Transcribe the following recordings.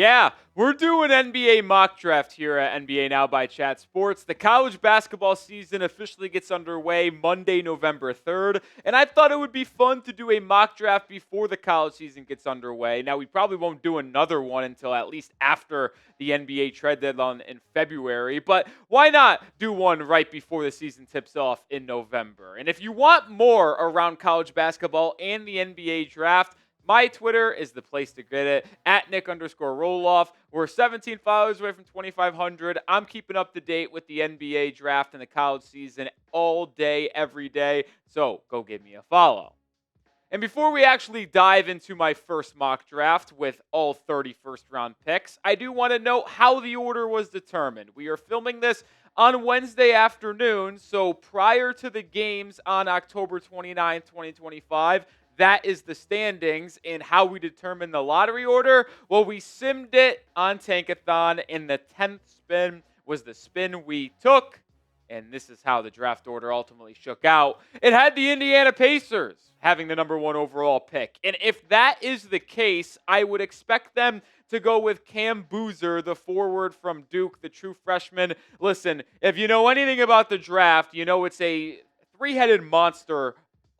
Yeah, we're doing NBA mock draft here at NBA Now by Chat Sports. The college basketball season officially gets underway Monday, November 3rd, and I thought it would be fun to do a mock draft before the college season gets underway. Now, we probably won't do another one until at least after the NBA trade deadline in February, but why not do one right before the season tips off in November? And if you want more around college basketball and the NBA draft, my Twitter is the place to get it, at Nic_Rohloff. We're 17 followers away from 2,500. I'm keeping up to date with the NBA draft and the college season all day, every day. So go give me a follow. And before we actually dive into my first mock draft with all 30 first-round picks, I do want to note how the order was determined. We are filming this on Wednesday afternoon, so prior to the games on October 29, 2025, that is the standings. And how we determine the lottery order, well, we simmed it on Tankathon, and the 10th spin was the spin we took. And this is how the draft order ultimately shook out. It had the Indiana Pacers having the number 1 overall pick. And if that is the case, I would expect them to go with Cam Boozer, the forward from Duke, the true freshman. Listen, if you know anything about the draft, you know it's a three-headed monster.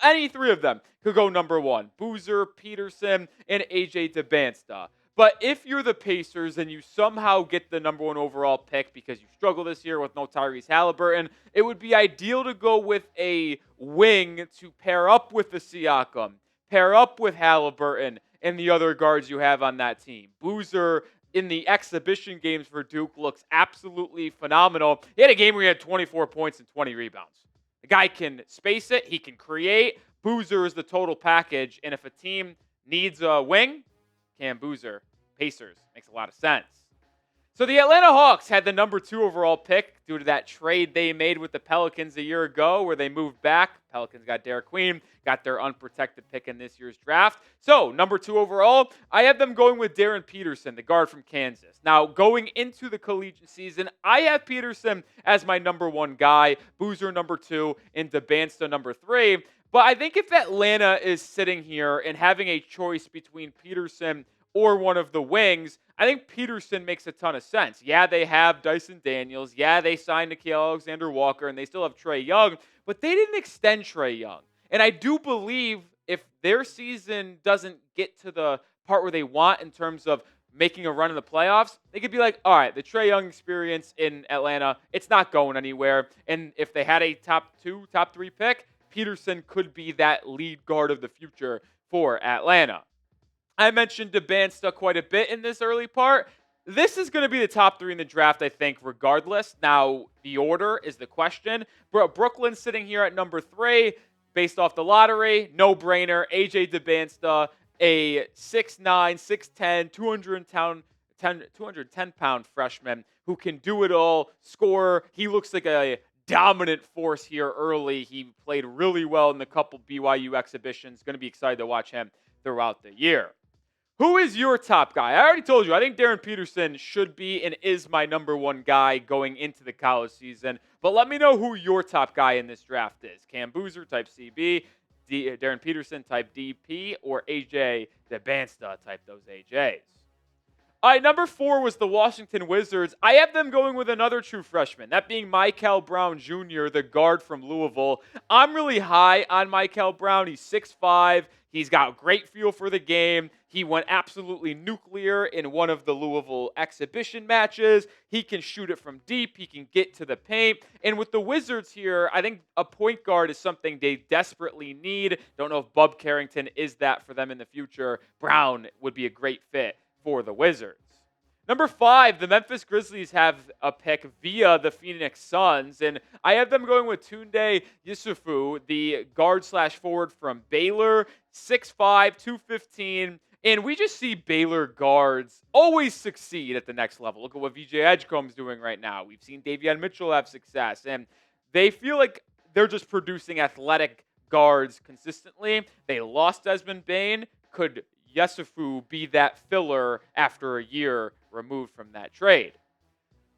Any three of them could go number 1. Boozer, Peterson, and AJ Dybansta. But if you're the Pacers and you somehow get the number 1 overall pick because you struggle this year with no Tyrese Haliburton, it would be ideal to go with a wing to pair up with the Siakam, pair up with Haliburton, and the other guards you have on that team. Boozer, in the exhibition games for Duke, looks absolutely phenomenal. He had a game where he had 24 points and 20 rebounds. The guy can space it. He can create. Boozer is the total package. And if a team needs a wing, Cam Boozer, Pacers, makes a lot of sense. So the Atlanta Hawks had the number 2 overall pick due to that trade they made with the Pelicans a year ago where they moved back. Pelicans got Derek Queen, got their unprotected pick in this year's draft. So number 2 overall, I have them going with Darryn Peterson, the guard from Kansas. Now, going into the collegiate season, I have Peterson as my number 1 guy, Boozer number 2, and Dybansta number 3. But I think if Atlanta is sitting here and having a choice between Peterson or one of the wings, I think Peterson makes a ton of sense. Yeah, they have Dyson Daniels. Yeah, they signed Nickeil Alexander-Walker, and they still have Trae Young, but they didn't extend Trae Young. And I do believe if their season doesn't get to the part where they want in terms of making a run in the playoffs, they could be like, all right, the Trae Young experience in Atlanta, it's not going anywhere. And if they had a top 2, top 3 pick, Peterson could be that lead guard of the future for Atlanta. I mentioned Dybansta quite a bit in this early part. This is going to be the top 3 in the draft, I think, regardless. Now, the order is the question. Brooklyn's sitting here at number 3 based off the lottery. No-brainer. AJ Dybansta, a 6'9", 6'10", 210-pound freshman who can do it all, score. He looks like a dominant force here early. He played really well in the couple BYU exhibitions. Going to be excited to watch him throughout the year. Who is your top guy? I already told you, I think Darryn Peterson should be and is my number 1 guy going into the college season. But let me know who your top guy in this draft is. Cam Boozer, type CB, Darryn Peterson, type DP, or AJ Dybansta, type those AJs. All right, number 4 was the Washington Wizards. I have them going with another true freshman, that being Mikel Brown Jr., the guard from Louisville. I'm really high on Mikel Brown. He's 6'5". He's got great feel for the game. He went absolutely nuclear in one of the Louisville exhibition matches. He can shoot it from deep. He can get to the paint. And with the Wizards here, I think a point guard is something they desperately need. Don't know if Bub Carrington is that for them in the future. Brown would be a great fit for the Wizards. Number 5, the Memphis Grizzlies have a pick via the Phoenix Suns, and I have them going with Tounde Yessoufou, the guard/forward from Baylor, 6'5", 215, and we just see Baylor guards always succeed at the next level. Look at what VJ Edgecombe's doing right now. We've seen Davion Mitchell have success, and they feel like they're just producing athletic guards consistently. They lost Desmond Bane. Could Yessoufou be that filler after a year removed from that trade?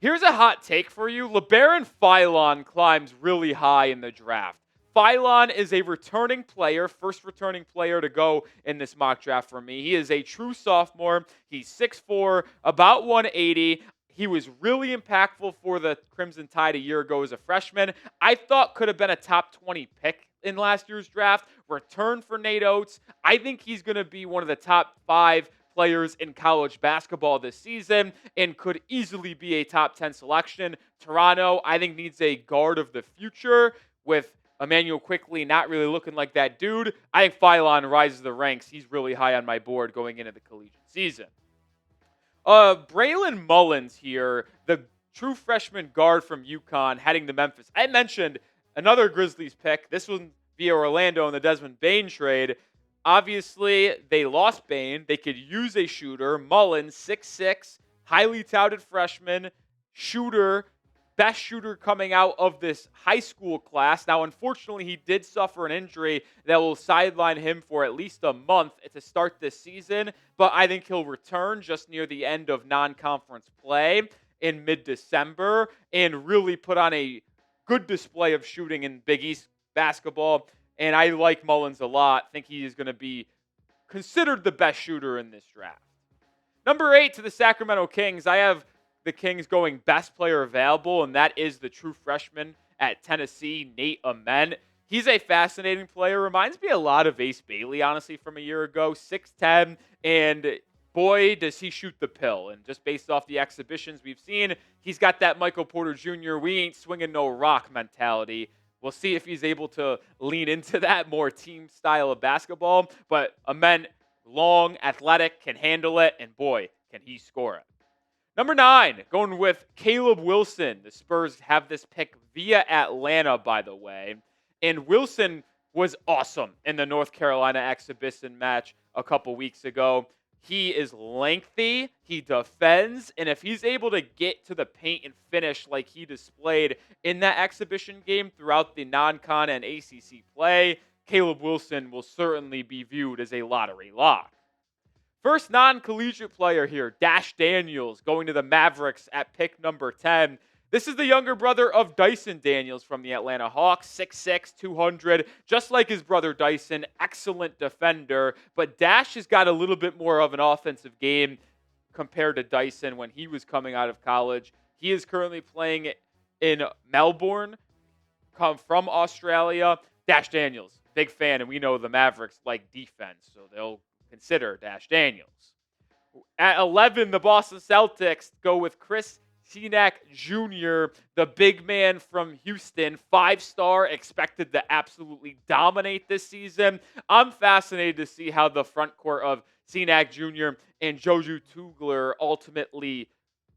Here's a hot take for you. Labaron Philon climbs really high in the draft. Philon is a returning player, first returning player to go in this mock draft for me. He is a true sophomore. He's 6'4", about 180. He was really impactful for the Crimson Tide a year ago as a freshman. I thought could have been a top 20 pick in last year's draft. Return for Nate Oates. I think he's going to be one of the top 5 players in college basketball this season and could easily be a top 10 selection. Toronto, I think, needs a guard of the future with Emmanuel Quickly not really looking like that dude. I think Philon rises the ranks. He's really high on my board going into the collegiate season. Braylon Mullins here, the true freshman guard from UConn heading to Memphis. I mentioned another Grizzlies pick. This one via Orlando in the Desmond Bane trade. Obviously, they lost Bane. They could use a shooter. Mullins, 6'6", highly touted freshman, shooter, best shooter coming out of this high school class. Now, unfortunately, he did suffer an injury that will sideline him for at least a month to start this season, but I think he'll return just near the end of non-conference play in mid-December and really put on a good display of shooting in Big East basketball. And I like Mullins a lot. Think he is going to be considered the best shooter in this draft. Number 8 to the Sacramento Kings. I have the Kings going best player available, and that is the true freshman at Tennessee, Nate Ament. He's a fascinating player. Reminds me a lot of Ace Bailey, honestly, from a year ago. 6'10", and boy, does he shoot the pill. And just based off the exhibitions we've seen, he's got that Michael Porter Jr., we ain't swinging no rock mentality. We'll see if he's able to lean into that more team style of basketball. But Ament, long, athletic, can handle it, and boy, can he score it. Number 9, going with Caleb Wilson. The Spurs have this pick via Atlanta, by the way. And Wilson was awesome in the North Carolina exhibition match a couple weeks ago. He is lengthy, he defends, and if he's able to get to the paint and finish like he displayed in that exhibition game throughout the non-con and ACC play, Caleb Wilson will certainly be viewed as a lottery lock. First non-collegiate player here, Dash Daniels, going to the Mavericks at pick number 10. This is the younger brother of Dyson Daniels from the Atlanta Hawks, 6'6", 200, just like his brother Dyson, excellent defender. But Dash has got a little bit more of an offensive game compared to Dyson when he was coming out of college. He is currently playing in Melbourne, come from Australia. Dash Daniels, big fan, and we know the Mavericks like defense, so they'll consider Dash Daniels. At 11, the Boston Celtics go with Cenac Jr., the big man from Houston, 5-star, expected to absolutely dominate this season. I'm fascinated to see how the front court of Cenac Jr. and Joju Tugler ultimately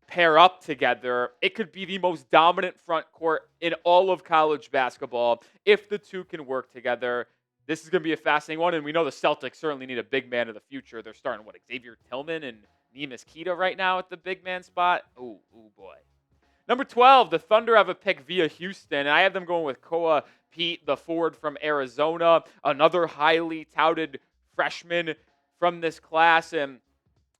pair up together. It could be the most dominant front court in all of college basketball if the two can work together. This is going to be a fascinating one, and we know the Celtics certainly need a big man of the future. They're starting, Xavier Tillman and Neemias Queta right now at the big man spot. Ooh, boy. Number 12, the Thunder have a pick via Houston, and I have them going with Peat, the forward from Arizona, another highly touted freshman from this class, and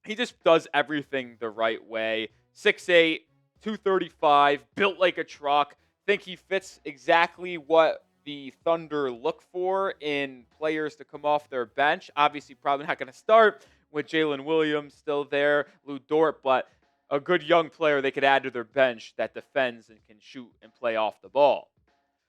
he just does everything the right way. 6'8", 235, built like a truck. Think he fits exactly what the Thunder look for in players to come off their bench. Obviously, probably not going to start with Jalen Williams still there, Lou Dort, but a good young player they could add to their bench that defends and can shoot and play off the ball.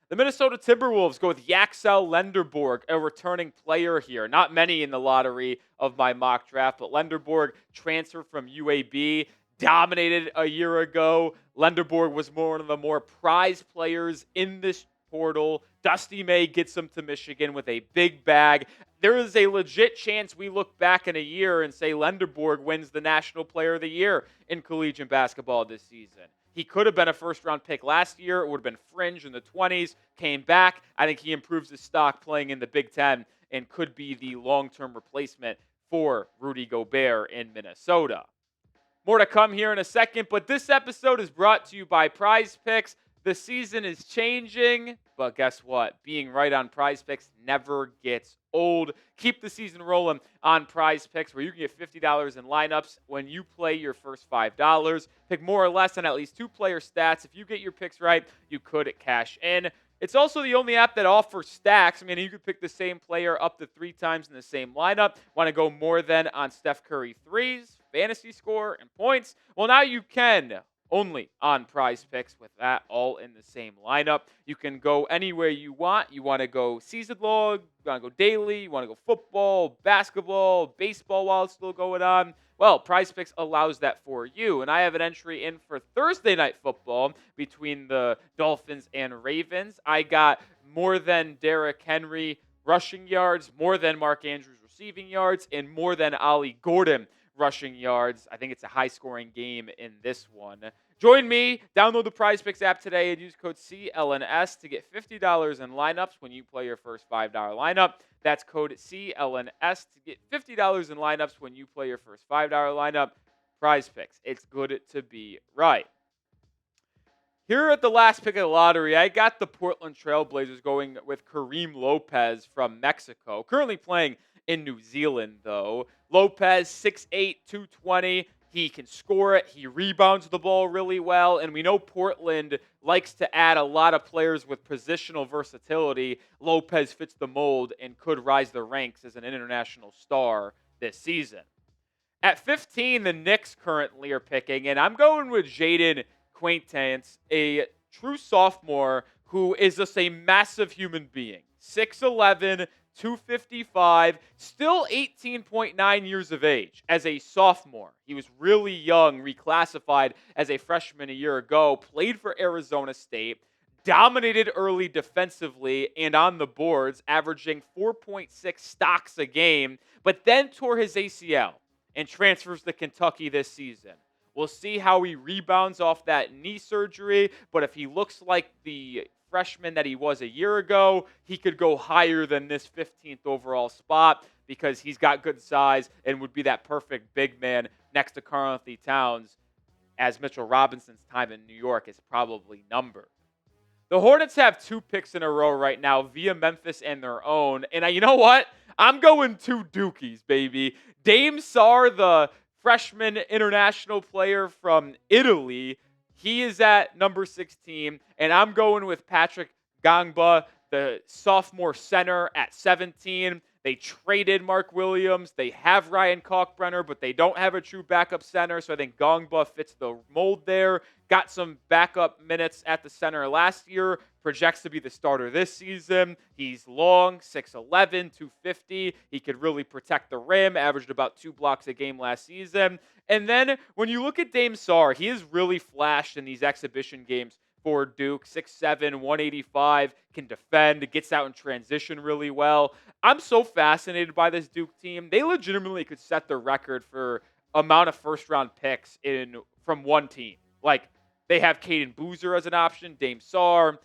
The Minnesota Timberwolves go with Yaxel Lendeborg, a returning player here. Not many in the lottery of my mock draft, but Lendeborg transferred from UAB, dominated a year ago. Lendeborg was one of the more prized players in this portal. Dusty May gets him to Michigan with a big bag. There is a legit chance we look back in a year and say Lendeborg wins the National Player of the Year in collegiate basketball this season. He could have been a first-round pick last year. It would have been fringe in the 20s, came back. I think he improves his stock playing in the Big Ten and could be the long-term replacement for Rudy Gobert in Minnesota. More to come here in a second, but this episode is brought to you by Prize Picks. The season is changing, but guess what? Being right on Prize Picks never gets old. Keep the season rolling on Prize Picks, where you can get $50 in lineups when you play your first $5. Pick more or less on at least 2 player stats. If you get your picks right, you could cash in. It's also the only app that offers stacks. I mean, you could pick the same player up to 3 times in the same lineup. Want to go more than on Steph Curry threes, fantasy score, and points? Well, now you can. Only on Prize Picks with that all in the same lineup. You can go anywhere you want. You want to go season long, you want to go daily, you want to go football, basketball, baseball while it's still going on. Well, Prize Picks allows that for you. And I have an entry in for Thursday night football between the Dolphins and Ravens. I got more than Derrick Henry rushing yards, more than Mark Andrews receiving yards, and more than Ollie Gordon rushing yards. I think it's a high-scoring game in this one. Join me. Download the Prize Picks app today and use code CLNS to get $50 in lineups when you play your first $5 lineup. That's code CLNS to get $50 in lineups when you play your first $5 lineup. Prize Picks. It's good to be right. Here at the last pick of the lottery, I got the Portland Trailblazers going with Karim Lopez from Mexico. Currently playing in New Zealand, though. Lopez, 6'8", 220. He can score it. He rebounds the ball really well. And we know Portland likes to add a lot of players with positional versatility. Lopez fits the mold and could rise the ranks as an international star this season. At 15, the Knicks currently are picking, and I'm going with Jayden Quaintance, a true sophomore who is just a massive human being. 6'11", 255, still 18.9 years of age as a sophomore. He was really young, reclassified as a freshman a year ago, played for Arizona State, dominated early defensively and on the boards, averaging 4.6 stocks a game, but then tore his ACL and transfers to Kentucky this season. We'll see how he rebounds off that knee surgery, but if he looks like the freshman that he was a year ago, he could go higher than this 15th overall spot because he's got good size and would be that perfect big man next to Karl-Anthony Towns, as Mitchell Robinson's time in New York is probably numbered. The Hornets have 2 picks in a row right now via Memphis and their own. And you know what? I'm going 2 Dukies, baby. Dame Sarr, the freshman international player from Italy, he is at number 16. And I'm going with Patrick Gangba, the sophomore center, at 17. They traded Mark Williams. They have Ryan Kalkbrenner, but they don't have a true backup center. So I think Gangba fits the mold there. Got some backup minutes at the center last year. Projects to be the starter this season. He's long, 6'11", 250. He could really protect the rim. Averaged about 2 blocks a game last season. And then when you look at Dame Sarr, he has really flashed in these exhibition games for Duke. 6'7", 185, can defend, gets out in transition really well. I'm so fascinated by this Duke team. They legitimately could set the record for amount of first-round picks from one team. Like, they have Caden Boozer as an option, Dame Sarr,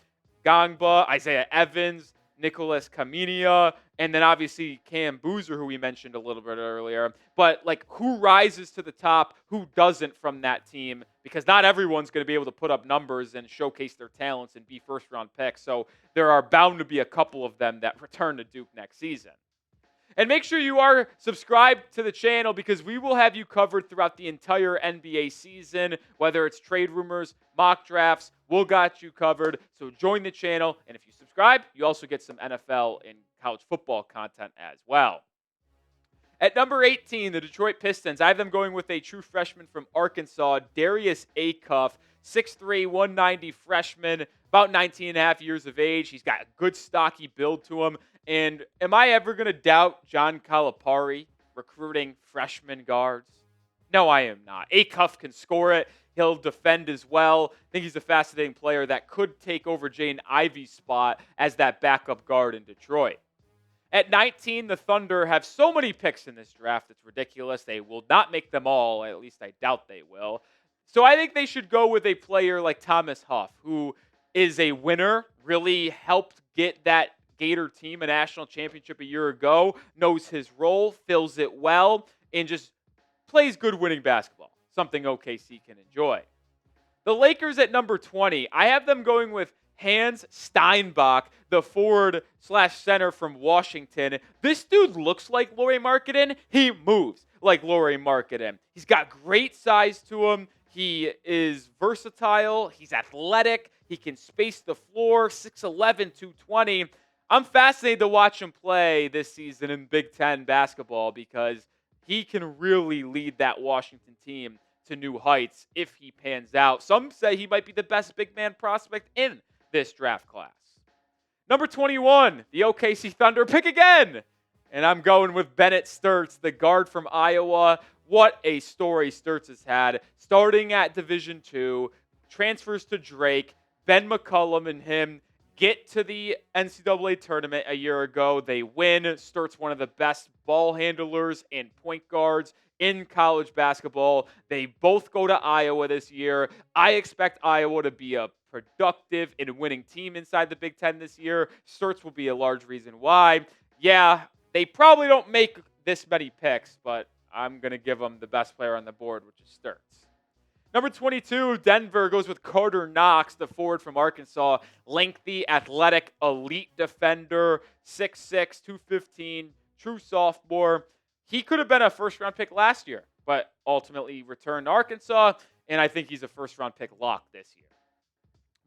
Gangba, Isaiah Evans, Nicholas Kaminia, and then obviously Cam Boozer, who we mentioned a little bit earlier. But, like, who rises to the top, who doesn't from that team? Because not everyone's going to be able to put up numbers and showcase their talents and be first-round picks. So there are bound to be a couple of them that return to Duke next season. And make sure you are subscribed to the channel because we will have you covered throughout the entire NBA season, whether it's trade rumors, mock drafts, we'll got you covered. So join the channel, and if you subscribe, you also get some NFL and college football content as well. At number 18, the Detroit Pistons, I have them going with a true freshman from Arkansas, Darius Acuff, 6'3", 190 freshman, about 19 and a half years of age. He's got a good stocky build to him. And am I ever going to doubt John Calipari recruiting freshman guards? No, I am not. Acuff can score it. He'll defend as well. I think he's a fascinating player that could take over Jaden Ivey's spot as that backup guard in Detroit. At 19, the Thunder have so many picks in this draft, it's ridiculous. They will not make them all. At least I doubt they will. So I think they should go with a player like Thomas Huff, who is a winner, really helped get that Gator team a national championship a year ago, knows his role, fills it well, and just plays good winning basketball, something OKC can enjoy. The Lakers at number 20, I have them going with Hans Steinbach, the forward/center from Washington. This dude looks like Lauri Markkanen. He moves like Lauri Markkanen. He's got great size to him. He is versatile. He's athletic. He can space the floor, 6'11", 220. I'm fascinated to watch him play this season in Big Ten basketball because he can really lead that Washington team to new heights if he pans out. Some say he might be the best big man prospect in this draft class. Number 21, the OKC Thunder pick again. And I'm going with Bennett Sturts, the guard from Iowa. What a story Sturts has had. Starting at Division II, transfers to Drake. Ben McCollum and him get to the NCAA tournament a year ago. They win. Sturts, one of the best ball handlers and point guards in college basketball. They both go to Iowa this year. I expect Iowa to be a productive and winning team inside the Big Ten this year. Sturts will be a large reason why. Yeah, they probably don't make this many picks, but I'm going to give them the best player on the board, which is Sturts. Number 22, Denver goes with Carter Knox, the forward from Arkansas. Lengthy, athletic, elite defender, 6'6", 215, true sophomore. He could have been a first-round pick last year, but ultimately returned to Arkansas, and I think he's a first-round pick lock this year.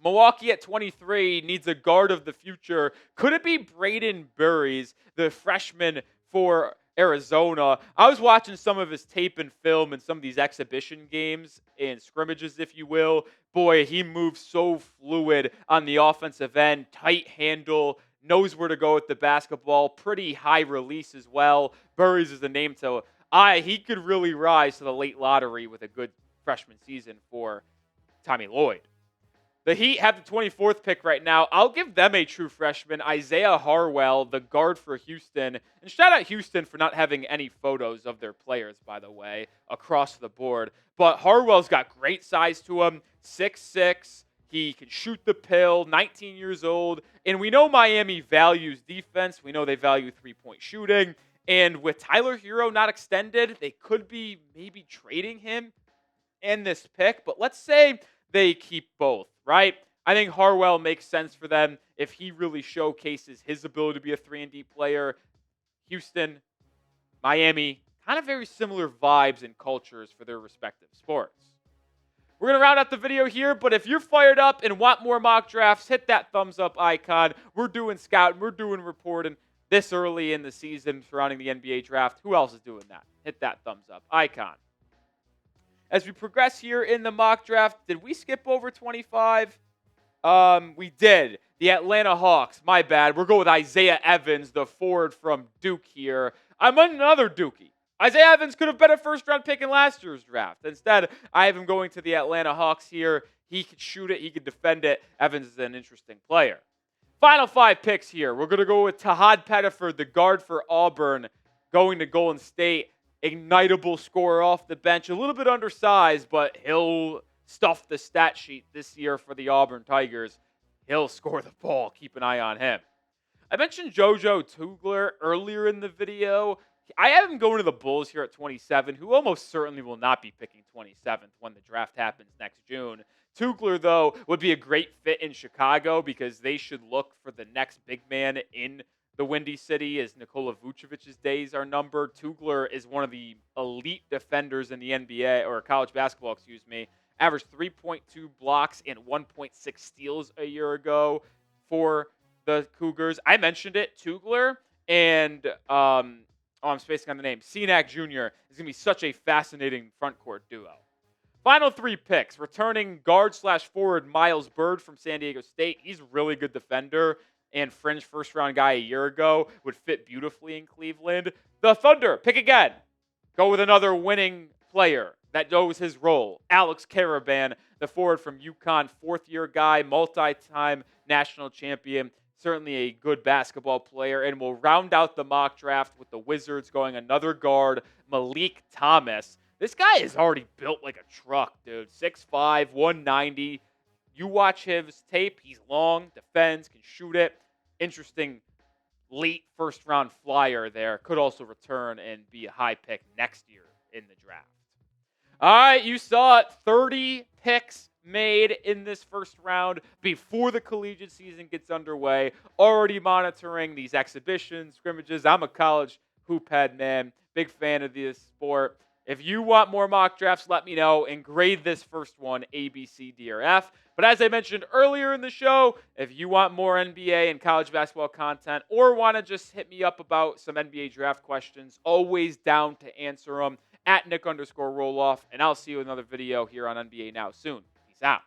Milwaukee at 23 needs a guard of the future. Could it be Braden Burries, the freshman for Arizona? I was watching some of his tape and film in some of these exhibition games and scrimmages, if you will. Boy, he moves so fluid on the offensive end. Tight handle, knows where to go with the basketball. Pretty high release as well. Burries is the name to he could really rise to the late lottery with a good freshman season for Tommy Lloyd. The Heat have the 24th pick right now. I'll give them a true freshman, Isaiah Harwell, the guard for Houston. And shout out Houston for not having any photos of their players, by the way, across the board. But Harwell's got great size to him, 6'6". He can shoot the pill, 19 years old. And we know Miami values defense. We know they value three-point shooting. And with Tyler Hero not extended, they could be maybe trading him in this pick. But let's say they keep both, right? I think Harwell makes sense for them if he really showcases his ability to be a 3-and-D player. Houston, Miami, kind of very similar vibes and cultures for their respective sports. We're going to round out the video here, but if you're fired up and want more mock drafts, hit that thumbs up icon. We're doing scouting, we're doing reporting this early in the season surrounding the NBA draft. Who else is doing that? Hit that thumbs up icon. As we progress here in the mock draft, did we skip over 25? We did. The Atlanta Hawks, my bad. We're going with Isaiah Evans, the forward from Duke here. I'm another Dookie. Isaiah Evans could have been a first-round pick in last year's draft. Instead, I have him going to the Atlanta Hawks here. He could shoot it. He could defend it. Evans is an interesting player. Final 5 picks here. We're going to go with Tahad Pettiford, the guard for Auburn, going to Golden State. Ignitable scorer off the bench. A little bit undersized, but he'll stuff the stat sheet this year for the Auburn Tigers. He'll score the ball. Keep an eye on him. I mentioned JoJo Tugler earlier in the video. I have him going to the Bulls here at 27, who almost certainly will not be picking 27th when the draft happens next June. Tugler, though, would be a great fit in Chicago because they should look for the next big man in the Windy City as Nikola Vucevic's days are numbered. Tugler is one of the elite defenders in the NBA, or college basketball, excuse me. Averaged 3.2 blocks and 1.6 steals a year ago for the Cougars. I mentioned it, Tugler and I'm spacing on the name. Cenac Jr. is going to be such a fascinating front court duo. Final 3 picks. Returning guard/forward Miles Byrd from San Diego State. He's a really good defender and fringe first-round guy a year ago. Would fit beautifully in Cleveland. The Thunder, pick again. Go with another winning player that knows his role. Alex Caravan, the forward from UConn, 4th-year guy, multi-time national champion. Certainly a good basketball player. And we'll round out the mock draft with the Wizards going another guard, Malik Thomas. This guy is already built like a truck, dude. 6'5", 190. You watch his tape. He's long, defends, can shoot it. Interesting late first-round flyer there. Could also return and be a high pick next year in the draft. All right, you saw it. 30 picks made in this first round before the collegiate season gets underway. Already monitoring these exhibitions, scrimmages. I'm a college hoop head, man. Big fan of this sport. If you want more mock drafts, let me know and grade this first one A, B, C, D, or F. But as I mentioned earlier in the show, if you want more NBA and college basketball content or want to just hit me up about some NBA draft questions, always down to answer them at Nic_Rohloff. And I'll see you in another video here on NBA Now soon. Peace out.